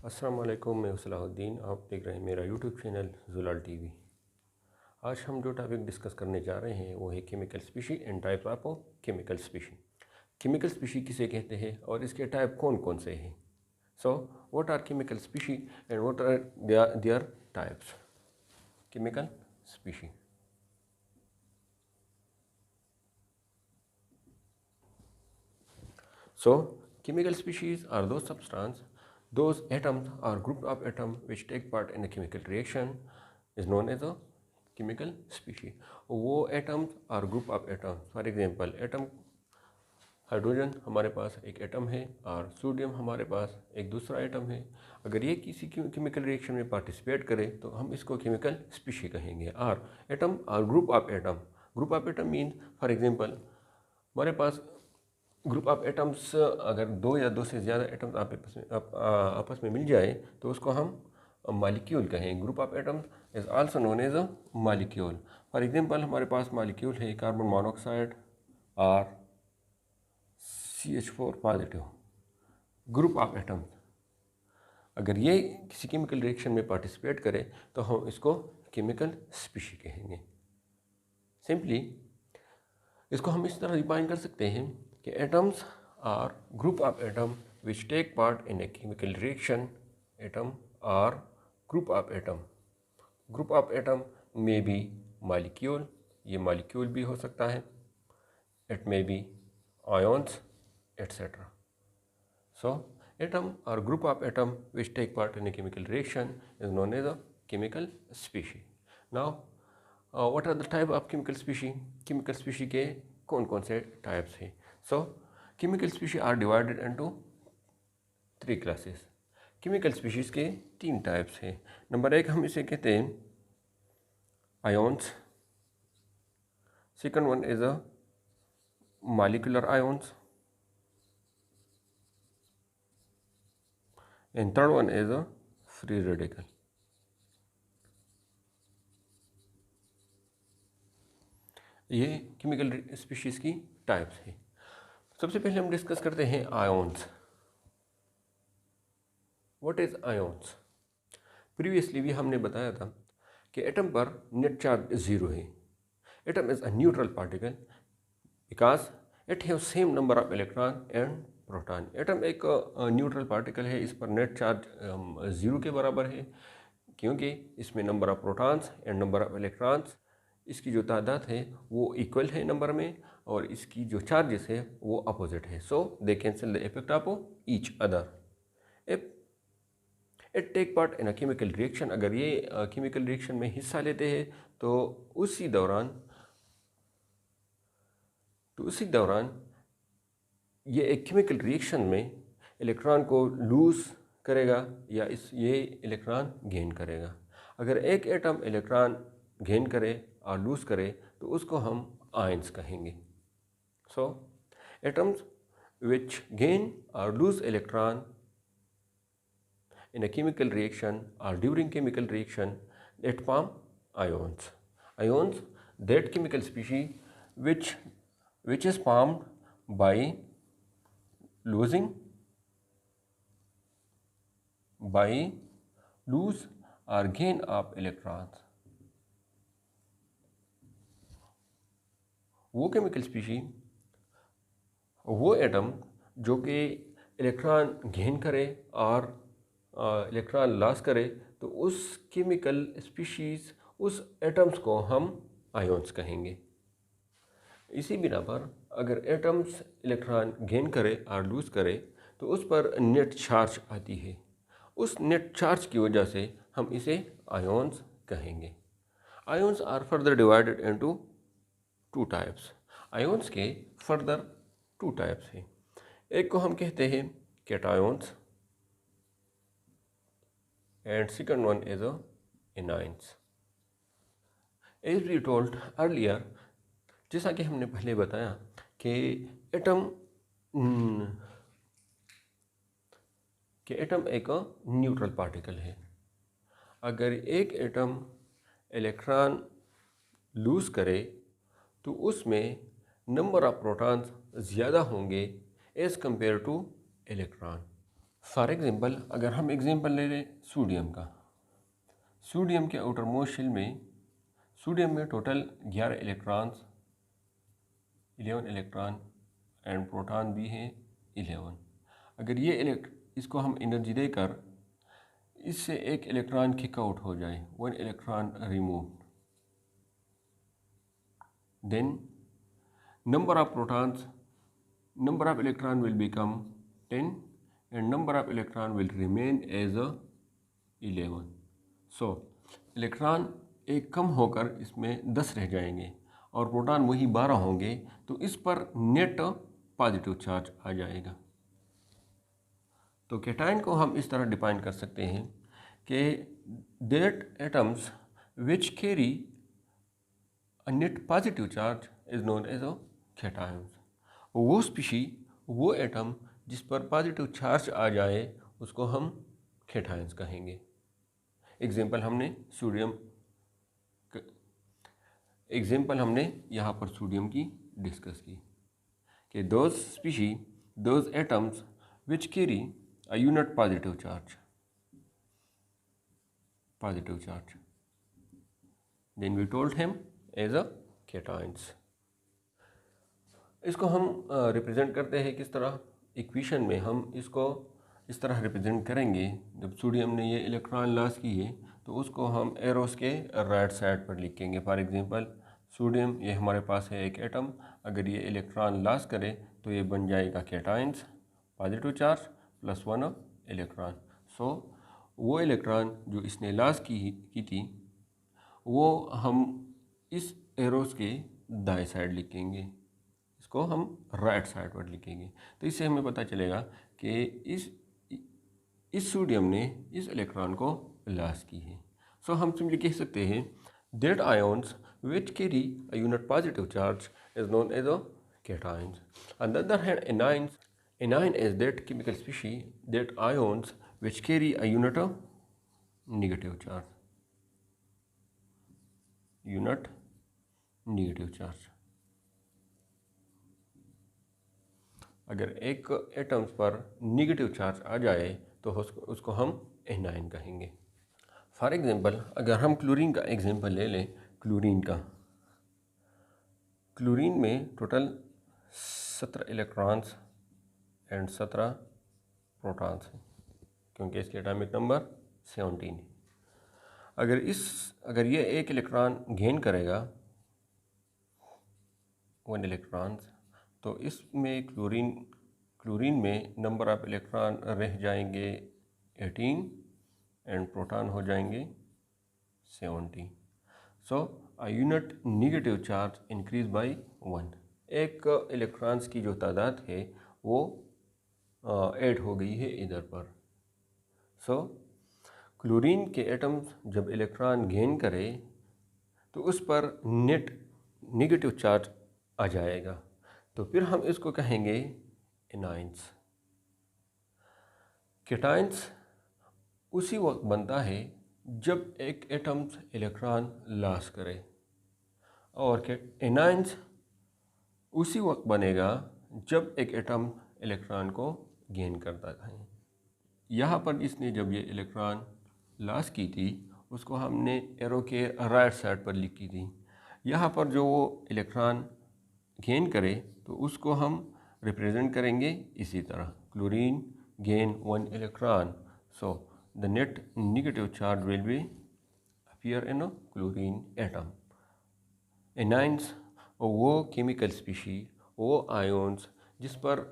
अस्सलाम वालेकुम, मैं सलाहुद्दीन। आप देख रहे हैं मेरा यूट्यूब चैनल ज़ुलाल टीवी। आज हम जो टॉपिक डिस्कस करने जा रहे हैं वो है chemical species and type of chemical species. Chemical species किसे कहते हैं और इसके टाइप कौन कौन से हैं? So what are chemical species and what are there types? Chemical species. So, chemical species are those substances, those atoms or group of atoms which take part in a chemical reaction is known as a chemical species. वो atoms और group of atoms, for example, atom hydrogen हमारे पास एक atom है और sodium हमारे पास एक दूसरा atom है। अगर ये किसी केमिकल रिएक्शन में पार्टिसिपेट करे तो हम इसको केमिकल स्पीशी कहेंगे। और एटम और group of atom means for example हमारे पास ग्रुप ऑफ एटम्स अगर दो या दो से ज़्यादा एटम्स आपस में मिल जाए तो उसको हम मॉलिक्यूल कहें। Group of atoms is also known as a molecule. For example हमारे पास मॉलिक्यूल है कार्बन मोनोऑक्साइड और CH4 positive. Group of atoms अगर ये किसी केमिकल रिएक्शन में पार्टिसिपेट करे तो हम इसको केमिकल स्पीशी कहेंगे। सिंपली इसको हम इस तरह डिफाइन कर सकते हैं कि atoms or group of atom which take part in a chemical reaction. Atom are group of atom. Group of atom may be molecule, ये मॉलिक्यूल भी हो सकता है। It may be ions etc. So, atom or group of atom which take part in a chemical reaction is known as a chemical species. Now, what are the type of chemical species? Chemical species के कौन कौन से types हैं? So, chemical species are divided into 3 classes. Chemical species के 3 types हैं। Number 1 हम इसे कहते हैं ions. Second one is a molecular ions. And third one is a free radical. ये केमिकल स्पीशीज की टाइप्स हैं। सबसे पहले हम डिस्कस करते हैं ions. What is ions? Previously भी हमने बताया था कि एटम पर नेट चार्ज 0 है। Atom is a neutral particle because it have same number of electron and proton. Atom एक न्यूट्रल पार्टिकल है, इस पर नेट चार्ज 0 के बराबर है क्योंकि इसमें number of protons and number of electrons, इसकी जो तादाद है वो इक्वल है नंबर में और इसकी जो चार्जेस है वो अपोजिट है। So they cancel the effect of each other. If it take part in a chemical reaction, अगर ये केमिकल रिएक्शन में हिस्सा लेते हैं तो उसी दौरान ये एक केमिकल रिएक्शन में इलेक्ट्रॉन को लूज़ करेगा या ये इलेक्ट्रॉन गेन करेगा। अगर एक एटम इलेक्ट्रॉन गेन करे और लूज़ करे तो उसको हम आयंस कहेंगे। सो एटम्स विच गेन और loose electron in a chemical reaction or during chemical reaction that form ions. Ions, that chemical species which is formed by lose or gain of electrons. वो chemical species, वो atom जो कि electron gain करे और electron loss करे तो उस chemical species, उस एटम्स को हम आयोन्स कहेंगे। इसी बिना पर अगर एटम्स इलेक्ट्रॉन गेन करे और लूज़ करे तो उस पर नेट चार्ज आती है। उस नेट चार्ज की वजह से हम इसे आयोन्स कहेंगे। Ions are further divided into 2 types. Ions के फर्दर 2 टाइप्स हैं। एक को हम कहते हैं कैटायोन्स and second one is a anions. As we told earlier, जैसा कि हमने पहले बताया कि एटम एक न्यूट्रल पार्टिकल है। अगर एक एटम इलेक्ट्रॉन लूज करे तो उसमें नंबर ऑफ प्रोटॉन्स ज़्यादा होंगे as compare two electron. For example अगर हम एग्जांपल ले लें सोडियम का, सोडियम के आउटर मोस्ट शेल में, सोडियम में total 11 electrons, 11 electron and proton भी हैं 11। अगर ये इसको हम एनर्जी देकर इससे एक इलेक्ट्रॉन किक आउट हो जाए, 1 electron remove, then number of protons, number of electron will become 10 and number of electron will remain as a 11. So electron एक कम होकर इसमें 10 रह जाएंगे और प्रोटॉन वही 12 होंगे, तो इस पर नेट पॉजिटिव चार्ज आ जाएगा। तो कैटायन को हम इस तरह डिफाइन कर सकते हैं कि that atoms which carry a net positive charge is known as a cations. वो स्पीशी, वो एटम जिस पर पॉजिटिव चार्ज आ जाए उसको हम कैटायंस कहेंगे। एग्जांपल हमने यहाँ पर सोडियम की डिस्कस की कि those species, those atoms which carry a unit positive charge, then we told him as a cations. इसको हम रिप्रेजेंट करते हैं किस तरह, इक्वेशन में हम इसको इस तरह रिप्रेजेंट करेंगे। जब सोडियम ने ये इलेक्ट्रॉन लॉस किए तो उसको हम एरोस के राइट साइड पर लिखेंगे। फॉर एग्जांपल सोडियम, ये हमारे पास है एक एटम, अगर ये इलेक्ट्रॉन लॉस करे तो ये बन जाएगा cations, positive charge plus 1 electron. So वो इलेक्ट्रॉन जो इसने लॉस की थी वो हम इस एरोस के दाएं साइड लिखेंगे, इसको हम राइट साइड पर लिखेंगे। तो इससे हमें पता चलेगा कि इस सोडियम ने इस इलेक्ट्रॉन को लॉस की है। सो हम सिंपली कह सकते हैं that ions which carry a unit positive charge is known as a cations. On the other hand anion is that chemical species that ions which carry a unit negative charge. अगर एक atoms पर negative charge आ जाए तो उसको हम A9 कहेंगे। For example अगर हम क्लोरीन का एग्जांपल ले लें, क्लोरीन में टोटल 17 इलेक्ट्रॉन्स एंड 17 प्रोटॉन्स हैं, क्योंकि इसके एटॉमिक नंबर 17 है। अगर ये एक इलेक्ट्रॉन गेन करेगा 1 इलेक्ट्रॉन्स, तो इसमें क्लोरीन में नंबर ऑफ इलेक्ट्रॉन रह जाएंगे 18 एंड प्रोटॉन हो जाएंगे 70। So a unit negative charge increase by 1। एक इलेक्ट्रॉन्स की जो तादाद है वो ऐड हो गई है इधर पर। सो क्लोरीन के एटम्स जब इलेक्ट्रॉन गेन करे तो उस पर नेट नेगेटिव चार्ज आ जाएगा, तो फिर हम इसको कहेंगे एनाइंस। कैटायंस उसी वक्त बनता है जब एक एटम्स इलेक्ट्रॉन लॉस करे, और एनाइंस उसी वक्त बनेगा जब एक एटम इलेक्ट्रॉन को गेन करता है। यहाँ पर इसने जब ये इलेक्ट्रॉन लॉस की थी उसको हमने एरो के राइट साइड पर लिखी थी। यहाँ पर जो वो इलेक्ट्रॉन गेन करे तो उसको हम रिप्रेजेंट करेंगे इसी तरह, chlorine gain 1 electron, so the net negative charge will be appear in a chlorine atom. Anions वो केमिकल स्पीशी, वो आयोन्स जिस पर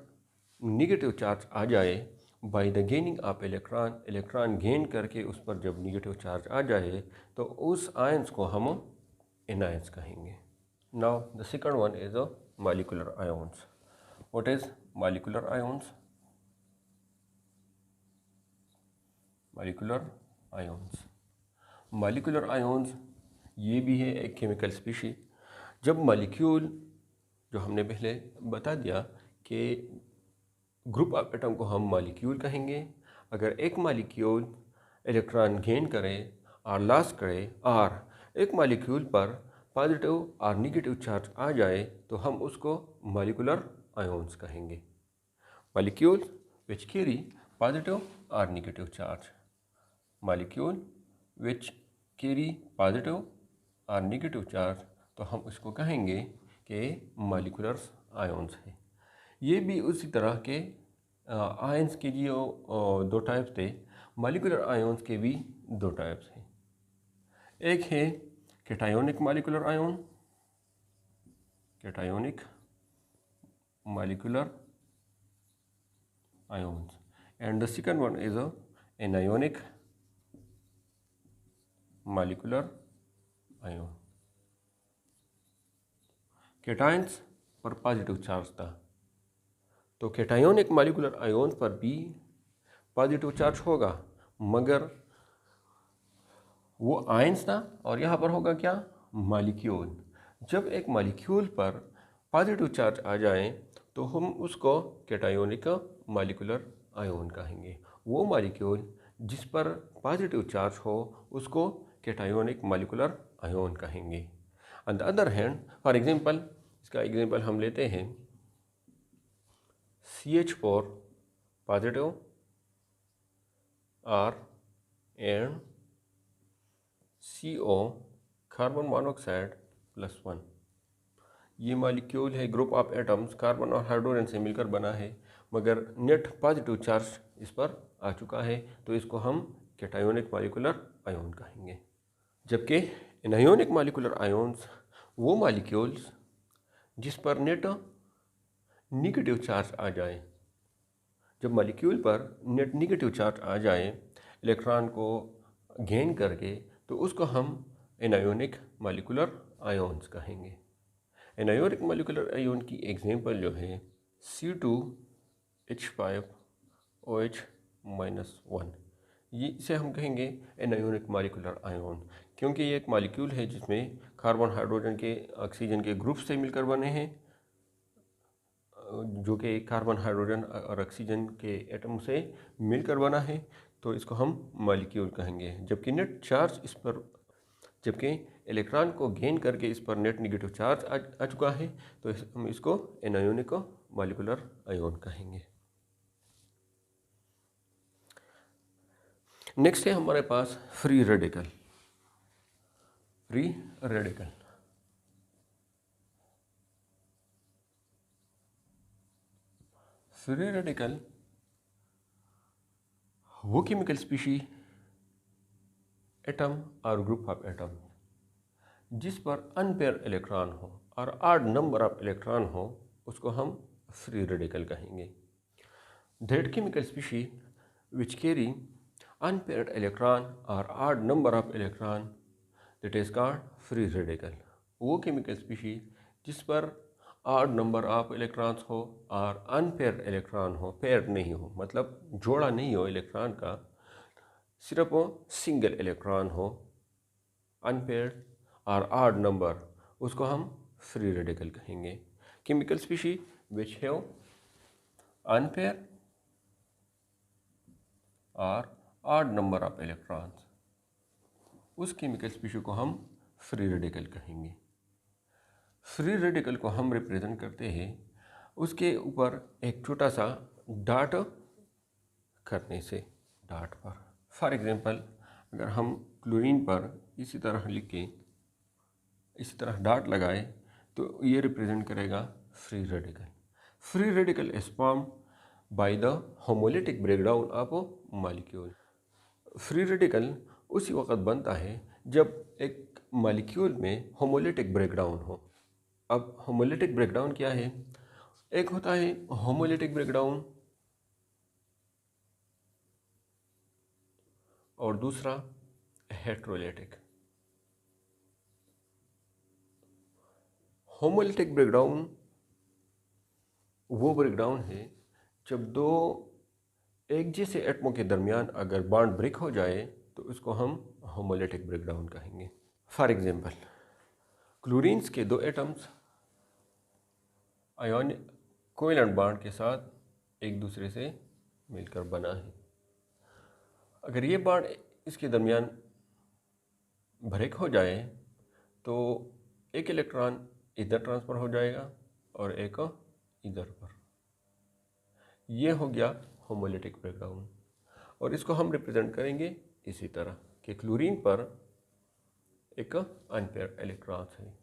नेगेटिव चार्ज आ जाए by the gaining of electron gain करके उस पर जब नेगेटिव चार्ज आ जाए तो उस आयन्स को हम एनाइंस कहेंगे। Now the second one is the molecular ions. What is molecular ions? Molecular ions ये भी है एक केमिकल स्पीशी। जब मॉलिक्यूल, जो हमने पहले बता दिया कि ग्रुप ऑफ एटम को हम मॉलिक्यूल कहेंगे। अगर एक मॉलिक्यूल इलेक्ट्रॉन गेन करे और लॉस करे और एक मॉलिक्यूल पर पॉजिटिव और नेगेटिव चार्ज आ जाए तो हम उसको मॉलिक्यूलर आयोन्स कहेंगे। Molecule which carry positive or negative charge. Molecule which carry positive or negative charge, तो हम इसको कहेंगे कि molecular ions है। ये भी उसी तरह के आयंस के जो दो टाइप्स थे, मॉलिक्यूलर आयंस के भी दो टाइप्स हैं। एक है cationic molecular ion, cationic molecular ions, and the second one is a anionic molecular ion. Cations पर पॉजिटिव चार्ज था, तो कैटायोनिक मॉलिक्यूलर आयन पर भी पॉजिटिव चार्ज होगा, मगर वो आयंस था और यहाँ पर होगा क्या, मॉलिक्यूल। जब एक मॉलिक्यूल पर पॉजिटिव चार्ज आ जाए तो हम उसको कैटायोनिक मॉलिक्यूलर आयन कहेंगे। वो मॉलिक्यूल जिस पर पॉजिटिव चार्ज हो उसको कैटायोनिक मॉलिक्यूलर आयन कहेंगे। On the other hand, for example, इसका एग्जांपल हम लेते हैं CH4 positive R and CO carbon monoxide +1। ये मॉलिक्यूल है, ग्रुप ऑफ एटम्स कार्बन और हाइड्रोजन से मिलकर बना है, मगर नेट पॉजिटिव चार्ज इस पर आ चुका है, तो इसको हम कैटायोनिक मॉलिक्यूलर आयन कहेंगे। जबकि एनायोनिक मॉलिक्यूलर आयन्स वो मॉलिक्यूल्स जिस पर नेट निगेटिव चार्ज आ जाए। जब मॉलिक्यूल पर नेट निगेटिव चार्ज आ जाए इलेक्ट्रॉन को गेन करके, तो उसको हम एनायोनिक मॉलिक्यूलर आयन्स कहेंगे। एनायोनिक मॉलिक्यूलर आयन की एग्जांपल जो है C2H5OH-1, ये इसे हम कहेंगे एनायोनिक मॉलिक्यूलर आयन, क्योंकि ये एक मॉलिक्यूल है जिसमें कार्बन हाइड्रोजन के ऑक्सीजन के ग्रुप से मिलकर बने हैं, जो कि कार्बन हाइड्रोजन और ऑक्सीजन के एटम से मिलकर बना है, तो इसको हम मॉलिक्यूल कहेंगे। जबकि नेट चार्ज इस पर, जबकि इलेक्ट्रॉन को गेन करके इस पर नेट नेगेटिव चार्ज आ चुका है, तो हम इसको एनायोनिक मॉलिक्यूलर आयन कहेंगे। नेक्स्ट है हमारे पास free radical. Free radical free radical वो केमिकल स्पीशी, एटम और ग्रुप ऑफ एटम जिस पर अनपेयर इलेक्ट्रॉन हो और ऑड नंबर ऑफ इलेक्ट्रॉन हो, उसको हम फ्री रेडिकल कहेंगे। That chemical species which carry unpaired electron और odd number of electron, that is called free radical. वो केमिकल स्पीशी जिस पर ऑड नंबर ऑफ इलेक्ट्रॉन्स हो और अनपेयर्ड इलेक्ट्रॉन हो, पेयर नहीं हो, मतलब जोड़ा नहीं हो इलेक्ट्रॉन का, सिर्फ वो सिंगल इलेक्ट्रॉन हो, अनपेयर्ड और ऑड नंबर, उसको हम फ्री रेडिकल कहेंगे। Chemical species which have unpair और ऑड नंबर ऑफ इलेक्ट्रॉन्स, उस केमिकल स्पीशी को हम फ्री रेडिकल कहेंगे। फ्री रेडिकल को हम रिप्रेजेंट करते हैं उसके ऊपर एक छोटा सा डॉट करने से, डॉट पर। फॉर एग्जांपल, अगर हम क्लोरीन पर इसी तरह लिख के इसी तरह डॉट लगाए, तो ये रिप्रेजेंट करेगा free radical. Free radical is form by the homolytic breakdown of molecule. Free radical उसी वक्त बनता है जब एक मॉलिक्यूल में होमोलिटिक ब्रेकडाउन हो। अब होमोलिटिक ब्रेकडाउन क्या है? एक होता है होमोलिटिक ब्रेकडाउन और दूसरा हेट्रोलिटिक। होमोलिटिक ब्रेकडाउन वो ब्रेकडाउन है जब दो एक जैसे एटमों के दरमियान अगर बॉन्ड ब्रेक हो जाए, तो उसको हम होमोलिटिक ब्रेकडाउन कहेंगे। फॉर एग्जांपल, क्लोरीन्स के दो एटम्स आयन कोवेलेंट बॉन्ड के साथ एक दूसरे से मिलकर बना है। अगर ये बॉन्ड इसके दरमियान ब्रेक हो जाए, तो एक इलेक्ट्रॉन इधर ट्रांसफ़र हो जाएगा और एक इधर पर। ये हो गया होमोलिटिक ब्रेकडाउन। और इसको हम रिप्रेजेंट करेंगे इसी तरह कि क्लोरीन पर एक अनपेयर इलेक्ट्रॉन्स है।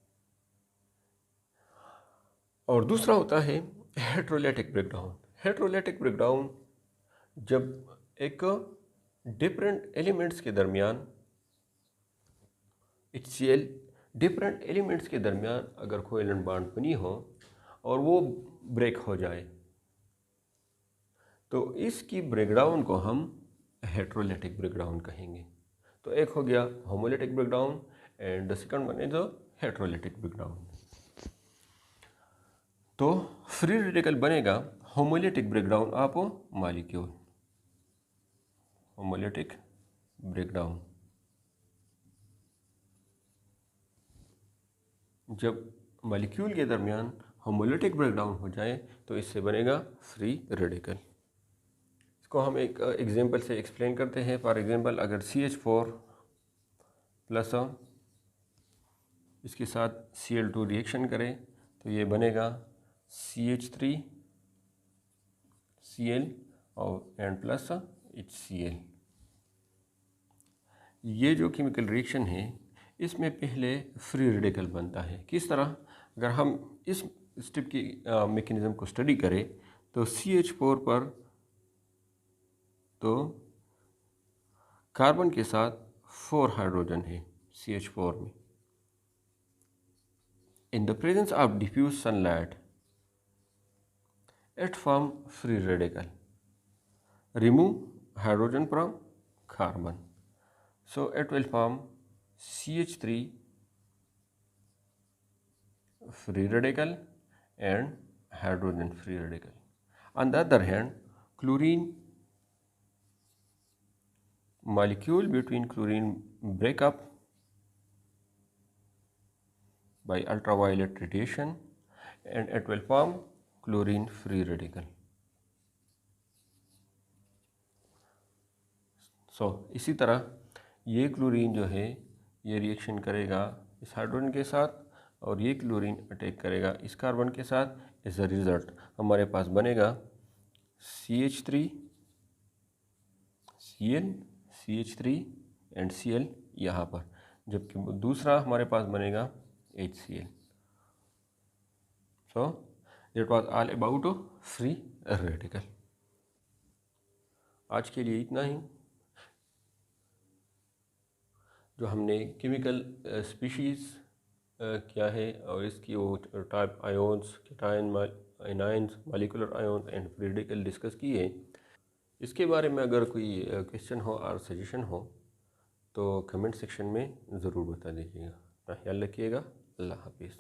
और दूसरा होता है हेटेरोलाइटिक ब्रेकडाउन। हेटेरोलाइटिक ब्रेकडाउन जब एक डिफरेंट एलिमेंट्स के दरमियान HCl डिफरेंट एलिमेंट्स के दरमियान अगर कोवेलेंट बॉन्ड बनी हो और वो ब्रेक हो जाए तो इसकी ब्रेकडाउन को हम हेटेरोलाइटिक ब्रेकडाउन कहेंगे। तो एक हो गया homolytic breakdown and the second one is the heterolytic breakdown. तो फ्री रेडिकल बनेगा homolytic breakdown of molecule, homolytic breakdown. जब मॉलिक्यूल के दरमियान होमोलिटिक ब्रेकडाउन हो जाए तो इससे बनेगा फ्री रेडिकल। इसको हम एक एग्जांपल से एक्सप्लेन करते हैं। फॉर एग्जांपल अगर CH4 प्लस इसके साथ Cl2 रिएक्शन करें तो ये बनेगा CH3 Cl और एंड प्लस HCl। ये जो केमिकल रिएक्शन है इसमें पहले फ्री रेडिकल बनता है। किस तरह? अगर हम इस स्टेप की मैकेनिज्म को स्टडी करें तो CH4 पर तो कार्बन के साथ 4 हाइड्रोजन है CH4 में। In the presence of diffuse sunlight it form free radical, remove hydrogen from carbon, so it will form CH3 free radical and hydrogen free radical. On the other hand, chlorine molecule between chlorine break up by ultraviolet radiation and it will form chlorine free radical. इसी तरह ये chlorine जो है ये reaction करेगा इस hydrogen के साथ और ये क्लोरीन अटैक करेगा इस कार्बन के साथ। एज अ रिजल्ट हमारे पास बनेगा CH3 Cl CH3 and Cl यहाँ पर, जबकि दूसरा हमारे पास बनेगा HCl। That was all about free radical। आज के लिए इतना ही। जो हमने केमिकल स्पीशीज़ क्या है और इसकी वो type ions, cation, anions, molecular ions and free radical discuss किए। इसके बारे में अगर कोई क्वेश्चन हो और सजेशन हो तो कमेंट सेक्शन में ज़रूर बता दीजिएगा। ख्याल रखिएगा। अल्लाह हाफिज़।